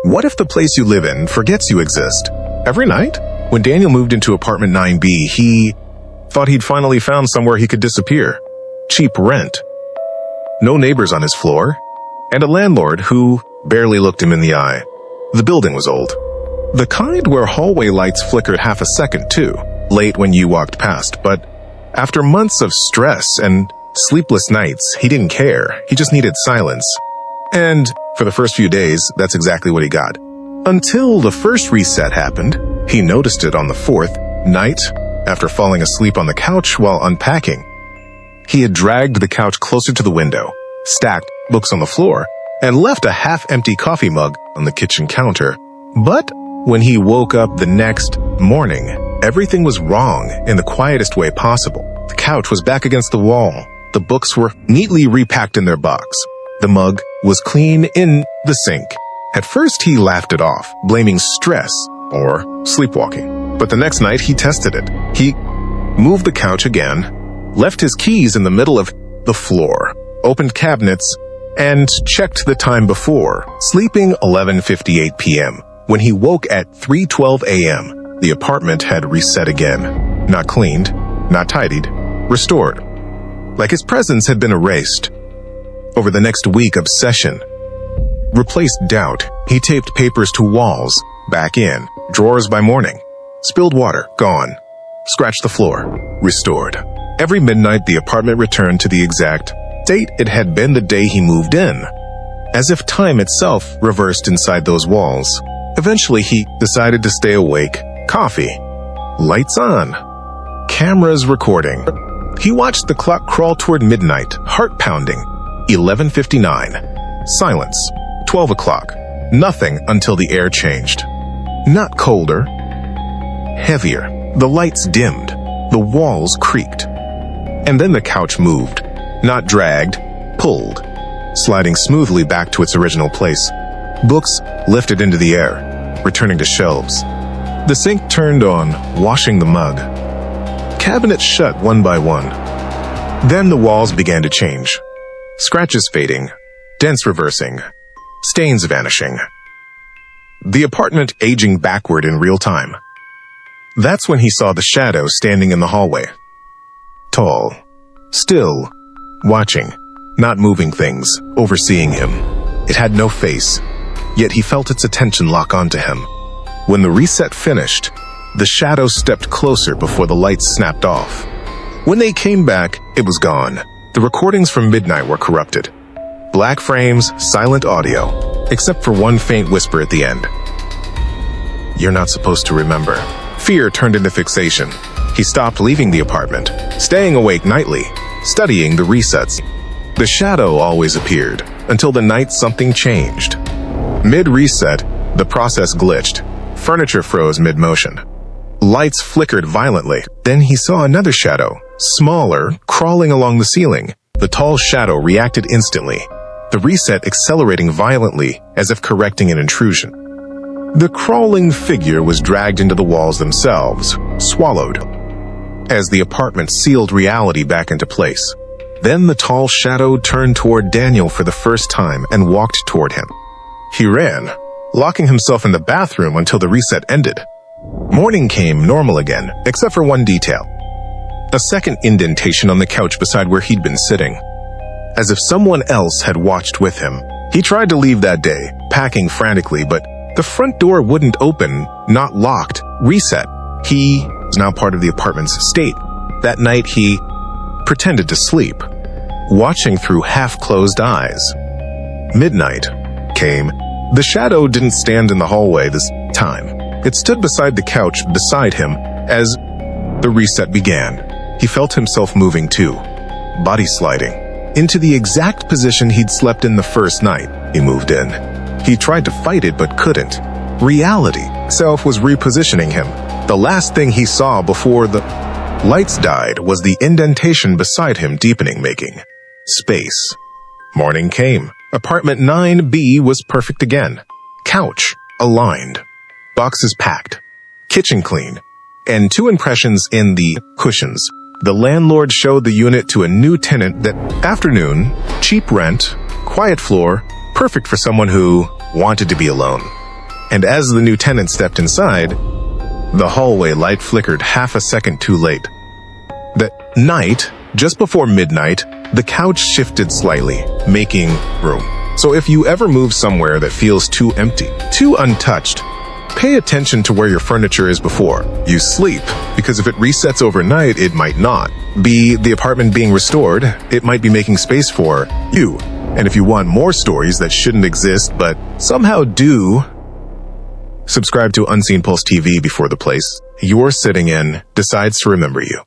What if the place you live in forgets you exist? Every night? When Daniel moved into apartment 9B, he thought he'd finally found somewhere he could disappear. Cheap rent. No neighbors on his floor, and a landlord who barely looked him in the eye. The building was old. The kind where hallway lights flickered half a second too, late when you walked past, but after months of stress and sleepless nights, he didn't care. He just needed silence. And for the first few days, that's exactly what he got. Until the first reset happened. He noticed it on the fourth night after falling asleep on the couch while unpacking. He had dragged the couch closer to the window, stacked books on the floor, and left a half-empty coffee mug on the kitchen counter. But when he woke up the next morning, everything was wrong in the quietest way possible. The couch was back against the wall. The books were neatly repacked in their box. The mug was clean in the sink. At first, he laughed it off, blaming stress or sleepwalking. But the next night, he tested it. He moved the couch again, left his keys in the middle of the floor, opened cabinets, and checked the time before, sleeping 11:58 p.m. When he woke at 3:12 a.m., the apartment had reset again. Not cleaned, not tidied, restored. Like his presence had been erased. Over the next week, obsession replaced doubt. He taped papers to walls, back in, drawers by morning. Spilled water, gone. Scratched the floor, restored. Every midnight, the apartment returned to the exact date it had been the day he moved in, as if time itself reversed inside those walls. Eventually, he decided to stay awake. Coffee. Lights on. Cameras recording. He watched the clock crawl toward midnight, heart pounding. 11:59. Silence. 12 o'clock. Nothing until the air changed. Not colder. Heavier. The lights dimmed. The walls creaked. And then the couch moved. Not dragged, pulled, sliding smoothly back to its original place. Books lifted into the air, returning to shelves. The sink turned on, washing the mug. Cabinets shut one by one. Then the walls began to change. Scratches fading, dents reversing, stains vanishing. The apartment aging backward in real time. That's when he saw the shadow standing in the hallway. Tall, still, watching, not moving things, overseeing him. It had no face, yet he felt its attention lock onto him. When the reset finished, the shadow stepped closer before the lights snapped off. When they came back, it was gone. The recordings from midnight were corrupted. Black frames, silent audio, except for one faint whisper at the end. You're not supposed to remember. Fear turned into fixation. He stopped leaving the apartment, staying awake nightly, studying the resets. The shadow always appeared, until the night something changed. Mid-reset, the process glitched. Furniture froze mid-motion. Lights flickered violently. Then he saw another shadow, smaller, crawling along the ceiling. The tall shadow reacted instantly, the reset accelerating violently as if correcting an intrusion. The crawling figure was dragged into the walls themselves, swallowed, as the apartment sealed reality back into place. Then the tall shadow turned toward Daniel for the first time and walked toward him. He ran, locking himself in the bathroom until the reset ended. Morning came normal again, except for one detail. A second indentation on the couch beside where he'd been sitting. As if someone else had watched with him. He tried to leave that day, packing frantically, but the front door wouldn't open, not locked, reset. He was now part of the apartment's state. That night he pretended to sleep, watching through half-closed eyes. Midnight came. The shadow didn't stand in the hallway this time. It stood beside the couch beside him as the reset began. He felt himself moving too, body sliding, into the exact position he'd slept in the first night he moved in. He tried to fight it but couldn't. Reality itself was repositioning him. The last thing he saw before the lights died was the indentation beside him deepening, making space. Morning came. Apartment 9B was perfect again. Couch aligned. Boxes packed. Kitchen clean. And 2 impressions in the cushions. The landlord showed the unit to a new tenant that afternoon, cheap rent, quiet floor, perfect for someone who wanted to be alone. And as the new tenant stepped inside, the hallway light flickered half a second too late. That night, just before midnight, the couch shifted slightly, making room. So if you ever move somewhere that feels too empty, too untouched, pay attention to where your furniture is before you sleep, because if it resets overnight, it might not. Be the apartment being restored, it might be making space for you. And if you want more stories that shouldn't exist but somehow do, subscribe to Unseen Pulse TV before the place you're sitting in decides to remember you.